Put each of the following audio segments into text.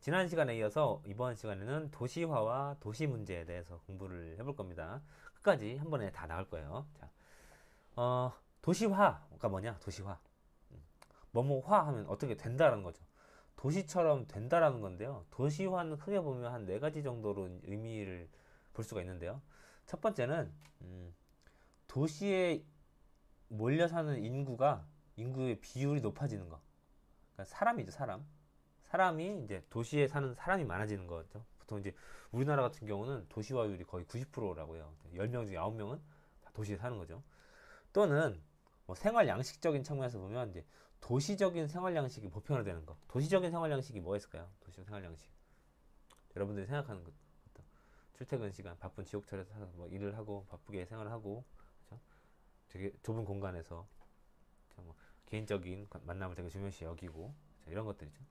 지난 시간에 이어서 이번 시간에는 도시화와 도시 문제에 대해서 공부를 해볼 겁니다. 끝까지 한 번에 다 나올 거예요. 자, 도시화가 뭐냐? 도시화. 뭐뭐화 하면 어떻게 된다라는 거죠. 도시처럼 된다라는 건데요. 도시화는 크게 보면 한 네 가지 정도로 의미를 볼 수가 있는데요. 첫 번째는 도시에 몰려 사는 인구의 비율이 높아지는 거. 그러니까 사람이죠, 사람. 사람이 이제 도시에 사는 사람이 많아지는 거죠. 보통 이제 우리나라 같은 경우는 도시화율이 거의 90%라고 해요. 10명 중에 9명은 다 도시에 사는 거죠. 또는 뭐 생활 양식적인 측면에서 보면 이제 도시적인 생활 양식이 보편화되는 거. 도시적인 생활 양식이 뭐가 있을까요? 도시적 생활 양식. 여러분들이 생각하는 것. 출퇴근 시간, 바쁜 지옥철에서 뭐 일을 하고 바쁘게 생활을 하고, 그렇죠? 되게 좁은 공간에서 뭐 개인적인 만남을 되게 중요시 여기고, 그렇죠? 이런 것들이죠.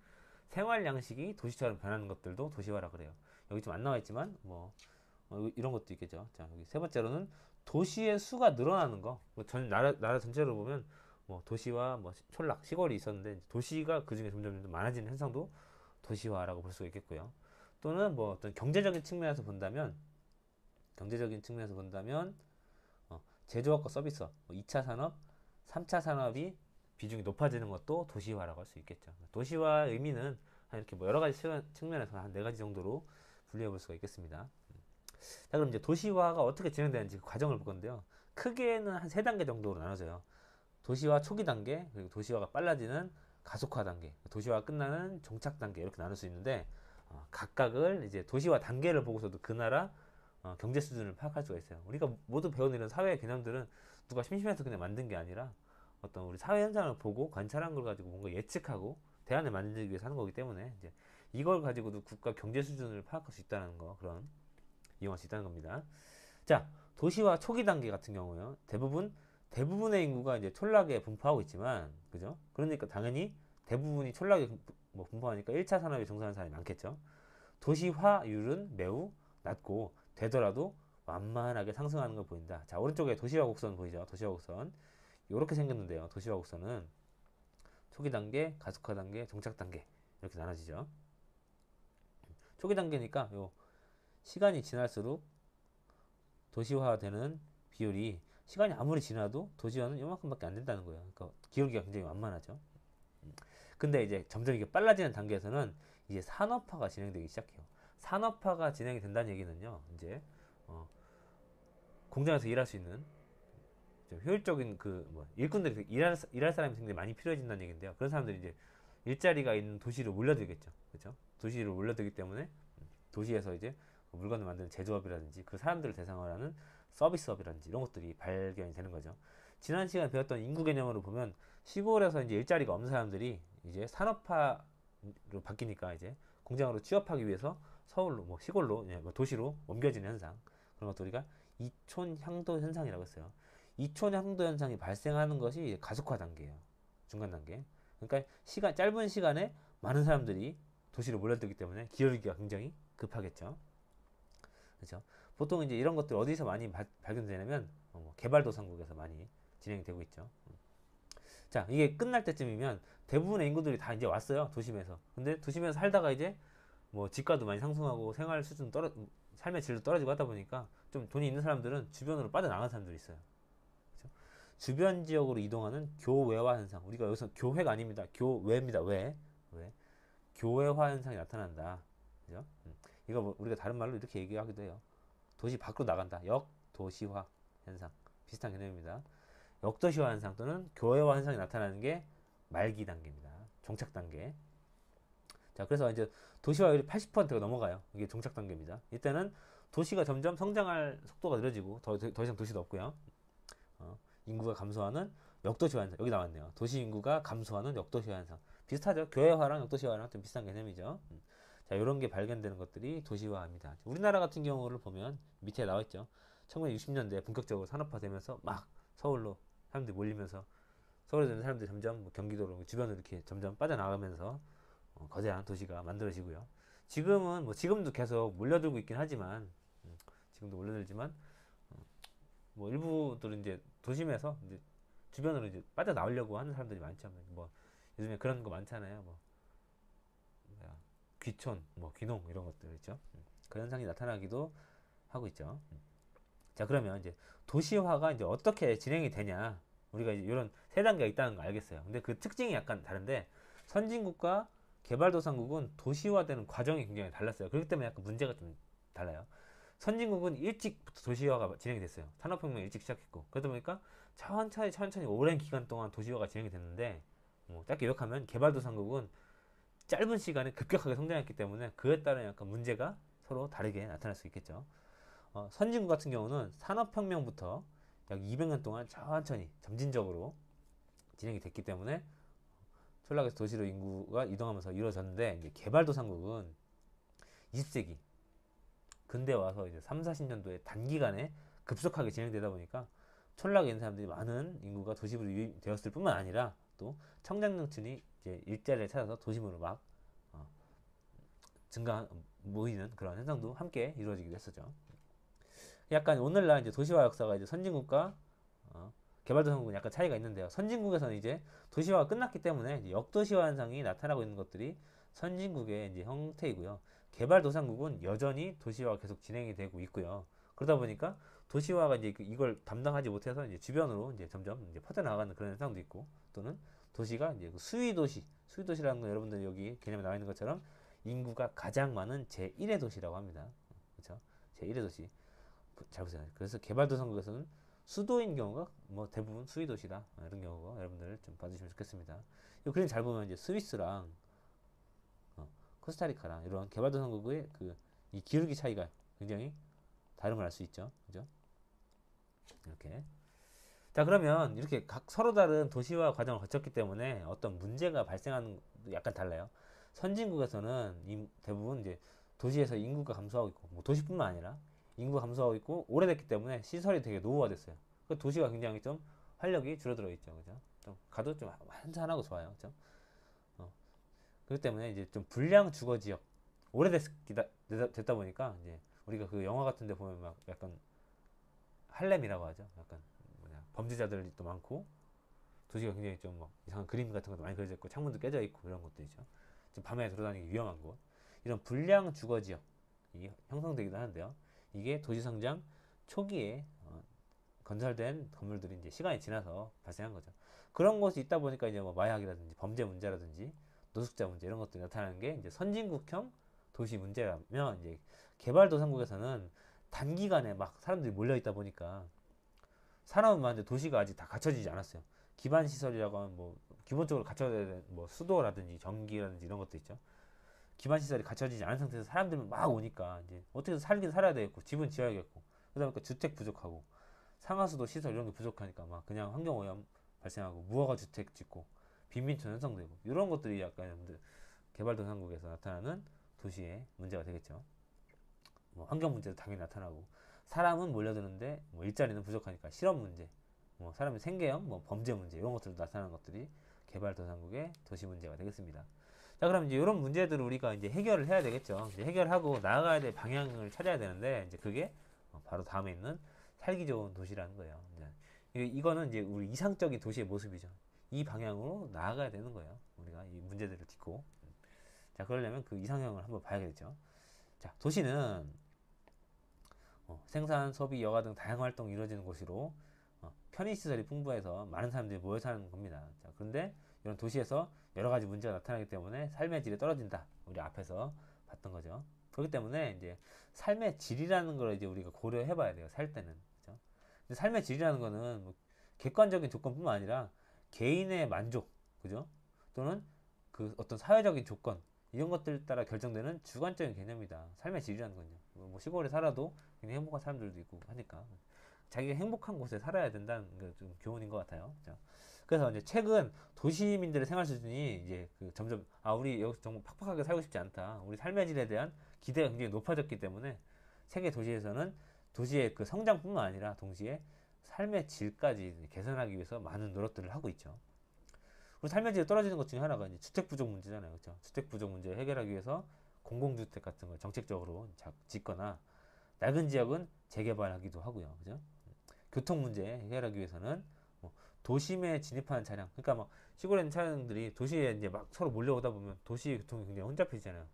생활 양식이 도시처럼 변하는 것들도 도시화라 그래요. 여기 좀 안 나와 있지만 이런 것도 있겠죠. 자, 여기 세 번째로는 도시의 수가 늘어나는 거. 전 나라 전체로 보면 뭐 도시와 뭐 촌락 시골이 있었는데 도시가 그 중에 점점 많아지는 현상도 도시화라고 볼 수가 있겠고요. 또는 뭐 어떤 경제적인 측면에서 본다면 제조업과 서비스업, 뭐 2차 산업, 3차 산업이 비중이 높아지는 것도 도시화라고 할 수 있겠죠. 도시화의 의미는 이렇게 뭐 여러 가지 측면에서 한 네 가지 정도로 분류해 볼 수가 있겠습니다. 자, 그럼 이제 도시화가 어떻게 진행되는지 그 과정을 볼 건데요. 크게는 한 세 단계 정도로 나눠져요. 도시화 초기 단계, 그리고 도시화가 빨라지는 가속화 단계, 도시화가 끝나는 종착 단계 이렇게 나눌 수 있는데 각각을 이제 도시화 단계를 보고서도 그 나라 경제 수준을 파악할 수가 있어요. 우리가 모두 배우는 이런 사회 개념들은 누가 심심해서 그냥 만든 게 아니라 어떤 우리 사회 현상을 보고 관찰한 걸 가지고 뭔가 예측하고 대안을 만들기 위해서 하는 거기 때문에 이제 이걸 가지고도 국가 경제 수준을 파악할 수 있다는 거, 그런 이용할 수 있다는 겁니다. 자, 도시화 초기 단계 같은 경우요. 대부분의 인구가 이제 촌락에 분포하고 있지만, 그죠? 그러니까 당연히 대부분이 촌락에 뭐 분포하니까 1차 산업에 종사하는 사람이 많겠죠. 도시화율은 매우 낮고 되더라도 완만하게 상승하는 걸 보인다. 자, 오른쪽에 도시화 곡선 보이죠? 도시화 곡선. 이렇게 생겼는데요. 도시화 곡선은 초기 단계, 가속화 단계, 종착 단계 이렇게 나눠지죠. 초기 단계니까 요 시간이 지날수록 도시화되는 비율이 시간이 아무리 지나도 도시화는 요만큼밖에 안 된다는 거예요. 그러니까 기울기가 굉장히 완만하죠. 근데 이제 점점 이게 빨라지는 단계에서는 이제 산업화가 진행되기 시작해요. 산업화가 진행이 된다는 얘기는요. 이제 어, 공장에서 일할 수 있는 좀 효율적인 일꾼들이 일할 사람이 굉장히 많이 필요해진다는 얘기인데요. 그런 사람들이 이제 일자리가 있는 도시로 몰려들겠죠. 그렇죠? 도시로 몰려들기 때문에 도시에서 이제 물건을 만드는 제조업이라든지 그 사람들을 대상으로 하는 서비스업이라든지 이런 것들이 발견이 되는 거죠. 지난 시간에 배웠던 인구 개념으로 보면 시골에서 이제 일자리가 없는 사람들이 이제 산업화로 바뀌니까 이제 공장으로 취업하기 위해서 서울로 뭐 시골로 뭐 도시로 옮겨지는 현상, 그런 것도 우리가 이촌 향도 현상이라고 했어요. 이촌 향도 현상이 발생하는 것이 가속화 단계예요. 중간 단계. 그러니까 짧은 시간에 많은 사람들이 도시로 몰려들기 때문에 기울기가 굉장히 급하겠죠. 그렇죠? 보통 이제 이런 것들 어디서 많이 발견되냐면 뭐 개발도상국에서 많이 진행이 되고 있죠. 자, 이게 끝날 때쯤이면 대부분의 인구들이 다 이제 왔어요. 도심에서. 근데 도심에서 살다가 이제 뭐 집가도 많이 상승하고 생활 수준 삶의 질도 떨어지고 하다 보니까 좀 돈이 있는 사람들은 주변으로 빠져나간 사람들이 있어요. 그렇죠? 주변 지역으로 이동하는 교외화 현상. 우리가 여기서 교회가 아닙니다. 교외입니다. 왜? 교외화 현상이 나타난다. 그죠? 이거 뭐 우리가 다른 말로 이렇게 얘기하기도 해요. 도시 밖으로 나간다. 역도시화 현상. 비슷한 개념입니다. 역도시화 현상 또는 교외화 현상이 나타나는 게 말기 단계입니다. 종착 단계. 자, 그래서 이제 도시화율이 80%가 넘어가요. 이게 종착 단계입니다. 이때는 도시가 점점 성장할 속도가 느려지고 더 이상 도시도 없고요. 인구가 감소하는 역도시화 현상. 여기 나왔네요. 도시 인구가 감소하는 역도시화 현상. 비슷하죠. 교외화랑 역도시화랑 좀 비슷한 개념이죠. 자, 이런 게 발견되는 것들이 도시화입니다. 우리나라 같은 경우를 보면 밑에 나와 있죠. 1960년대 본격적으로 산업화되면서 막 서울로 사람들이 몰리면서 서울에 있는 사람들이 점점 뭐 경기도로 주변으로 이렇게 점점 빠져나가면서 거대한 도시가 만들어지고요. 지금도 계속 몰려들고 있긴 하지만 지금도 몰려들지만 뭐 일부들은 이제 도심에서 이제 주변으로 이제 빠져나오려고 하는 사람들이 많죠. 뭐 요즘에 그런 거 많잖아요. 뭐 귀촌, 뭐 귀농 이런 것들 있죠. 그런 현상이 나타나기도 하고 있죠. 자, 그러면 이제 도시화가 이제 어떻게 진행이 되냐? 우리가 이제 이런 세 단계가 있다는 거 알겠어요. 근데 그 특징이 약간 다른데 선진국과 개발도상국은 도시화되는 과정이 굉장히 달랐어요. 그렇기 때문에 약간 문제가 좀 달라요. 선진국은 일찍부터 도시화가 진행이 됐어요. 산업혁명 일찍 시작했고 그러다 보니까 천천히 오랜 기간 동안 도시화가 진행이 됐는데 짧게 요약하면 개발도상국은 짧은 시간에 급격하게 성장했기 때문에 그에 따른 약간 문제가 서로 다르게 나타날 수 있겠죠. 선진국 같은 경우는 산업혁명부터 약 200년 동안 천천히 점진적으로 진행이 됐기 때문에 촌락에서 도시로 인구가 이동하면서 이루어졌는데 이제 개발도상국은 20세기 근대 와서 이제 3, 40년도에 단기간에 급속하게 진행되다 보니까 촌락에 있는 사람들이 많은 인구가 도시로 유입되었을 뿐만 아니라 또 청장년층이 이제 일자리를 찾아서 도심으로 막 증가 모이는 그런 현상도 함께 이루어지기도 했었죠. 약간 오늘날 이제 도시화 역사가 이제 선진국과 개발도상국은 약간 차이가 있는데요. 선진국에서는 이제 도시화가 끝났기 때문에 이제 역도시화 현상이 나타나고 있는 것들이 선진국의 이제 형태이고요. 개발도상국은 여전히 도시화가 계속 진행이 되고 있고요. 그러다 보니까 도시화가 이제 이걸 담당하지 못해서 이제 주변으로 이제 점점 이제 퍼져나가는 그런 현상도 있고 또는 도시가 이제 수위도시라는 건 여러분들 여기 개념에 나와 있는 것처럼 인구가 가장 많은 제1의 도시라고 합니다. 그렇죠? 제1의 도시. 잘 보세요. 그래서 개발도상국에서는 수도인 경우가 뭐 대부분 수위도시다 이런 경우가 여러분들 좀 봐주시면 좋겠습니다. 이 그림 잘 보면 이제 스위스랑 코스타리카랑 이런 개발도상국의 그 이 기울기 차이가 굉장히 다름을 알 수 있죠. 그죠? 이렇게. 자, 그러면 이렇게 각 서로 다른 도시화 과정을 거쳤기 때문에 어떤 문제가 발생하는 것도 약간 달라요. 선진국에서는 대부분 이제 도시에서 인구가 감소하고 있고 뭐 도시뿐만 아니라 인구가 감소하고 있고 오래됐기 때문에 시설이 되게 노후화됐어요. 그 도시가 굉장히 좀 활력이 줄어들어 있죠. 그죠? 좀 가도 좀 한산하고 좋아요. 그죠? 그렇기 때문에 이제 좀 불량 주거 지역 됐다 보니까 이제 우리가 그 영화 같은 데 보면 막 약간 할렘이라고 하죠. 약간 범죄자들이 또 많고 도시가 굉장히 좀 막 이상한 그림 같은 것도 많이 그려져 있고 창문도 깨져 있고 이런 것도 있죠. 좀 밤에 돌아다니기 위험한 곳. 이런 불량 주거 지역이 형성되기도 하는데요. 이게 도시 성장 초기에 건설된 건물들이 이제 시간이 지나서 발생한 거죠. 그런 곳이 있다 보니까 이제 뭐 마약이라든지 범죄 문제라든지 노숙자 문제 이런 것들이 나타나는 게 이제 선진국형 도시 문제라면 이제 개발도상국에서는 단기간에 막 사람들이 몰려 있다 보니까 사람은 많은데 도시가 아직 다 갖춰지지 않았어요. 기반 시설이라고 하면 뭐 기본적으로 갖춰야 되는 뭐 수도라든지 전기라든지 이런 것도 있죠. 기반 시설이 갖춰지지 않은 상태에서 사람들은 막 오니까 이제 어떻게든 살긴 살아야 되겠고 집은 지어야겠고 그러다 보니까 주택 부족하고 상하수도 시설 이런 게 부족하니까 막 그냥 환경 오염 발생하고 무허가 주택 짓고 빈민촌 형성되고 이런 것들이 약간 개발도상국에서 나타나는 도시의 문제가 되겠죠. 뭐 환경 문제도 당연히 나타나고 사람은 몰려드는데 뭐 일자리는 부족하니까 실업 문제, 뭐 사람의 생계형, 뭐 범죄 문제 이런 것들도 나타나는 것들이 개발도상국의 도시 문제가 되겠습니다. 자, 그럼 이제 이런 문제들을 우리가 이제 해결을 해야 되겠죠. 이제 해결하고 나아가야 될 방향을 찾아야 되는데 이제 그게 바로 다음에 있는 살기 좋은 도시라는 거예요. 이거는 이제 우리 이상적인 도시의 모습이죠. 이 방향으로 나아가야 되는 거예요. 우리가 이 문제들을 딛고. 자, 그러려면 그 이상형을 한번 봐야겠죠. 자, 도시는 생산, 소비, 여가 등 다양한 활동이 이루어지는 곳으로 편의시설이 풍부해서 많은 사람들이 모여 사는 겁니다. 자, 그런데 이런 도시에서 여러 가지 문제가 나타나기 때문에 삶의 질이 떨어진다. 우리 앞에서 봤던 거죠. 그렇기 때문에 이제 삶의 질이라는 걸 이제 우리가 고려해 봐야 돼요. 살 때는. 그죠? 근데 삶의 질이라는 거는 뭐 객관적인 조건뿐만 아니라 개인의 만족, 그죠? 또는 그 어떤 사회적인 조건, 이런 것들 따라 결정되는 주관적인 개념이다. 삶의 질이라는 건요. 뭐 시골에 살아도 굉장히 행복한 사람들도 있고 하니까 자기가 행복한 곳에 살아야 된다는 게 좀 교훈인 것 같아요. 자, 그래서 이제 최근 도시민들의 생활 수준이 이제 그 점점 우리 여기서 정말 팍팍하게 살고 싶지 않다. 우리 삶의 질에 대한 기대가 굉장히 높아졌기 때문에 세계 도시에서는 도시의 그 성장뿐만 아니라 동시에 삶의 질까지 개선하기 위해서 많은 노력들을 하고 있죠. 그리고 삶의 질이 떨어지는 것 중에 하나가 이제 주택 부족 문제잖아요. 그렇죠? 주택 부족 문제를 해결하기 위해서 공공주택 같은 걸 정책적으로 짓거나 낡은 지역은 재개발하기도 하고요. 그죠? 교통 문제 해결하기 위해서는 뭐 도심에 진입하는 차량, 그러니까 막 시골에 있는 차량들이 도시에 이제 막 서로 몰려오다 보면 도시 교통이 굉장히 혼잡해지잖아요.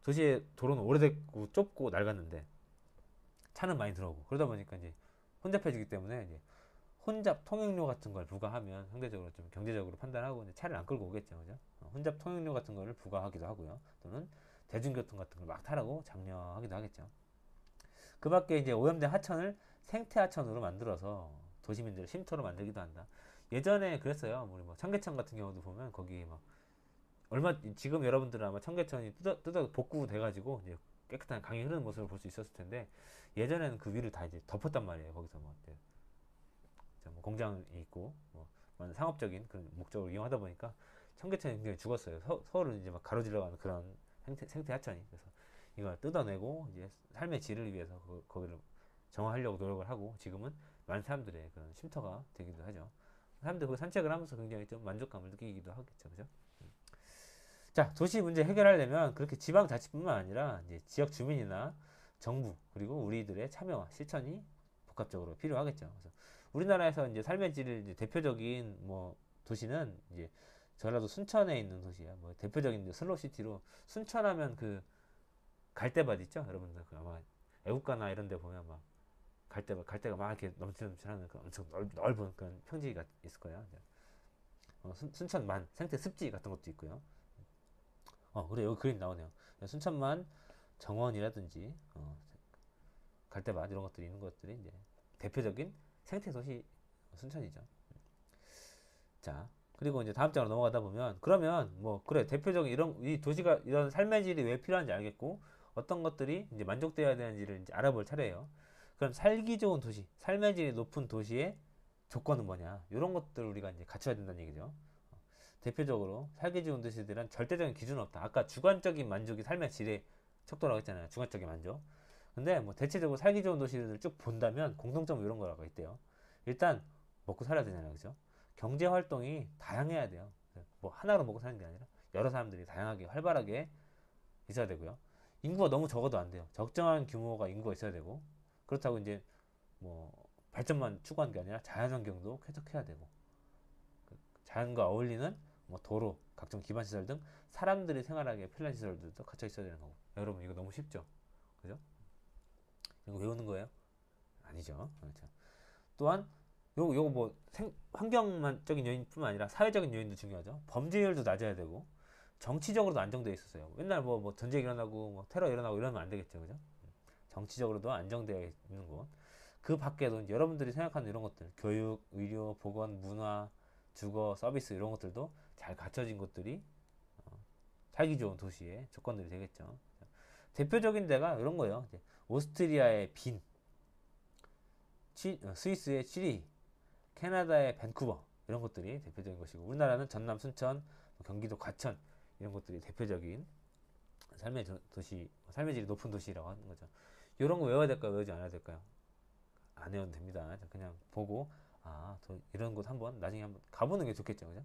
도시의 도로는 오래됐고 좁고 낡았는데 차는 많이 들어오고 그러다 보니까 이제 혼잡해지기 때문에 이제 혼잡 통행료 같은 걸 부과하면 상대적으로 좀 경제적으로 판단하고 이제 차를 안 끌고 오겠죠, 그죠? 혼잡 통행료 같은 거를 부과하기도 하고요. 또는 대중교통 같은 걸 막 타라고 장려하기도 하겠죠. 그 밖에 이제 오염된 하천을 생태 하천으로 만들어서 도시민들을 쉼터로 만들기도 한다. 예전에 그랬어요. 우리 뭐 청계천 같은 경우도 보면 거기 막 얼마 지금 여러분들은 아마 청계천이 뜯어 복구돼가지고 이제 깨끗한 강이 흐르는 모습을 볼 수 있었을 텐데 예전에는 그 위를 다 이제 덮었단 말이에요. 거기서 뭐, 뭐 공장이 있고 뭐 상업적인 그런 목적으로 이용하다 보니까 청계천이 굉장히 죽었어요. 서울을 이제 막 가로질러가는 그런 생태 하천이. 그래서 이걸 뜯어내고 이제 삶의 질을 위해서 거기를 정화하려고 노력을 하고 지금은 많은 사람들의 그런 쉼터가 되기도 하죠. 사람들 그 산책을 하면서 굉장히 좀 만족감을 느끼기도 하겠죠, 그죠? 자, 도시 문제 해결하려면 그렇게 지방자치뿐만 아니라 이제 지역 주민이나 정부 그리고 우리들의 참여와 실천이 복합적으로 필요하겠죠. 그래서 우리나라에서 이제 삶의 질을 이제 대표적인 뭐 도시는 이제 전라도 순천에 있는 도시야. 뭐 대표적인 이제 슬로시티로 순천하면 그 갈대밭 있죠, 여러분들 그 아마 애국가나 이런 데 보면 막 갈대가 막 이렇게 넘치는 그 엄청 넓은 그런 평지가 있을 거예요. 순천만 생태 습지 같은 것도 있고요. 그래 여기 그림 나오네요. 순천만 정원이라든지 갈대밭 이런 것들이 있는 것들이 이제 대표적인 생태 도시 순천이죠. 자, 그리고 이제 다음 장으로 넘어가다 보면 그러면 뭐 그래 대표적인 이런 이 도시가 이런 삶의 질이 왜 필요한지 알겠고 어떤 것들이 이제 만족돼야 되는지를 이제 알아볼 차례예요. 그럼 살기 좋은 도시, 삶의 질이 높은 도시의 조건은 뭐냐? 이런 것들 우리가 이제 갖춰야 된다는 얘기죠. 대표적으로 살기 좋은 도시들은 절대적인 기준은 없다. 아까 주관적인 만족이 삶의 질의 척도라고 했잖아요. 주관적인 만족. 근데 뭐 대체적으로 살기 좋은 도시들을 쭉 본다면 공통점 이런 거라고 있대요. 일단 먹고 살아야 되잖아요. 그죠? 경제 활동이 다양해야 돼요. 뭐 하나로 먹고 사는 게 아니라 여러 사람들이 다양하게 활발하게 있어야 되고요. 인구가 너무 적어도 안 돼요. 적정한 규모가 인구가 있어야 되고 그렇다고 이제 뭐 발전만 추구하는 게 아니라 자연환경도 쾌적해야 되고 자연과 어울리는 뭐 도로, 각종 기반시설 등 사람들이 생활하기에 편리한 시설들도 갖춰 있어야 되는 거고. 여러분 이거 너무 쉽죠? 그죠? 이거 외우는 거예요? 아니죠. 그렇죠. 또한 요거 뭐 환경만적인 요인뿐만 아니라 사회적인 요인도 중요하죠. 범죄율도 낮아야 되고 정치적으로도 안정되어 있었어요. 맨날 뭐 전쟁 일어나고 뭐 테러 일어나고 이러면 안 되겠죠, 그죠? 정치적으로도 안정되어 있는 곳. 그 밖에도 여러분들이 생각하는 이런 것들, 교육, 의료, 보건, 문화, 주거, 서비스 이런 것들도 잘 갖춰진 것들이 살기 좋은 도시의 조건들이 되겠죠. 대표적인 데가 이런 거예요. 이제 오스트리아의 빈, 스위스의 취리, 캐나다의 밴쿠버 이런 것들이 대표적인 것이고 우리나라는 전남 순천, 뭐 경기도 과천 이런 것들이 대표적인 도시, 삶의 질이 높은 도시라고 하는 거죠. 이런 거 외워야 될까요? 외우지 않아야 될까요? 안 외워도 됩니다. 그냥 보고 이런 곳 한번 나중에 한번 가보는 게 좋겠죠, 그죠?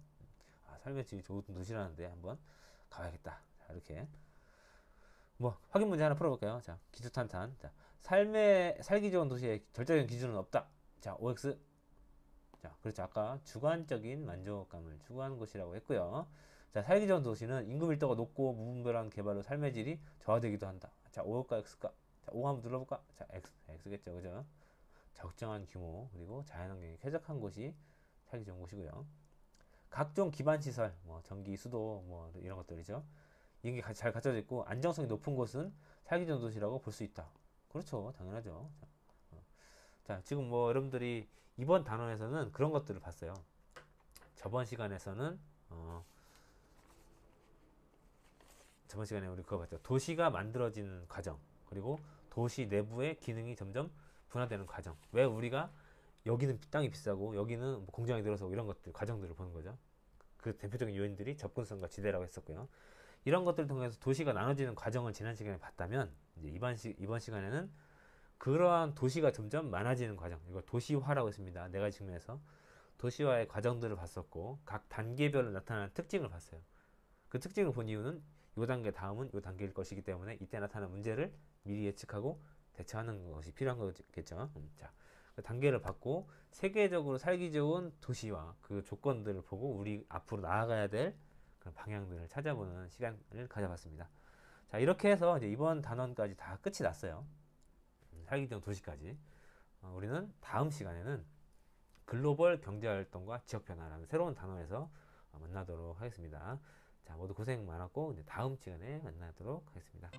삶의 질이 좋은 도시라는데 한번 가야겠다. 자, 이렇게 뭐 확인 문제 하나 풀어볼까요? 자, 기초탄탄. 자, 살기 좋은 도시의 절대적인 기준은 없다. 자, OX. 자, 그렇죠. 아까 주관적인 만족감을 추구하는 곳이라고 했고요. 자, 살기 좋은 도시는 인구 밀도가 높고 무분별한 개발로 삶의 질이 저하되기도 한다. 자, O일까 X일까? 자, O 한번 눌러볼까? 자, X겠죠, 그죠? 적정한 규모 그리고 자연환경이 쾌적한 곳이 살기 좋은 곳이고요. 각종 기반 시설, 뭐 전기, 수도, 뭐 이런 것들이죠. 이게 잘 갖춰져 있고 안정성이 높은 곳은 살기 좋은 도시라고 볼 수 있다. 그렇죠, 당연하죠. 자, 지금 뭐 여러분들이 이번 단원에서는 그런 것들을 봤어요. 저번 시간에서는 저번 시간에 우리 그거 봤죠. 도시가 만들어지는 과정 그리고 도시 내부의 기능이 점점 분화되는 과정. 왜 우리가 여기는 땅이 비싸고 여기는 뭐 공장이 들어서고 이런 것들 과정들을 보는 거죠. 그 대표적인 요인들이 접근성과 지대라고 했었고요. 이런 것들을 통해서 도시가 나눠지는 과정을 지난 시간에 봤다면 이제 이번 시간에는 그러한 도시가 점점 많아지는 과정, 이걸 도시화라고 했습니다. 네 가지 측면에서 도시화의 과정들을 봤었고 각 단계별로 나타나는 특징을 봤어요. 그 특징을 본 이유는 이 단계 다음은 이 단계일 것이기 때문에 이때 나타나는 문제를 미리 예측하고 대처하는 것이 필요한 거겠죠. 자, 단계를 받고 세계적으로 살기 좋은 도시와 그 조건들을 보고 우리 앞으로 나아가야 될 그런 방향들을 찾아보는 시간을 가져봤습니다. 자, 이렇게 해서 이제 이번 단원까지 다 끝이 났어요. 살기 좋은 도시까지. 우리는 다음 시간에는 글로벌 경제활동과 지역변화라는 새로운 단어에서 만나도록 하겠습니다. 자, 모두 고생 많았고 이제 다음 시간에 만나도록 하겠습니다.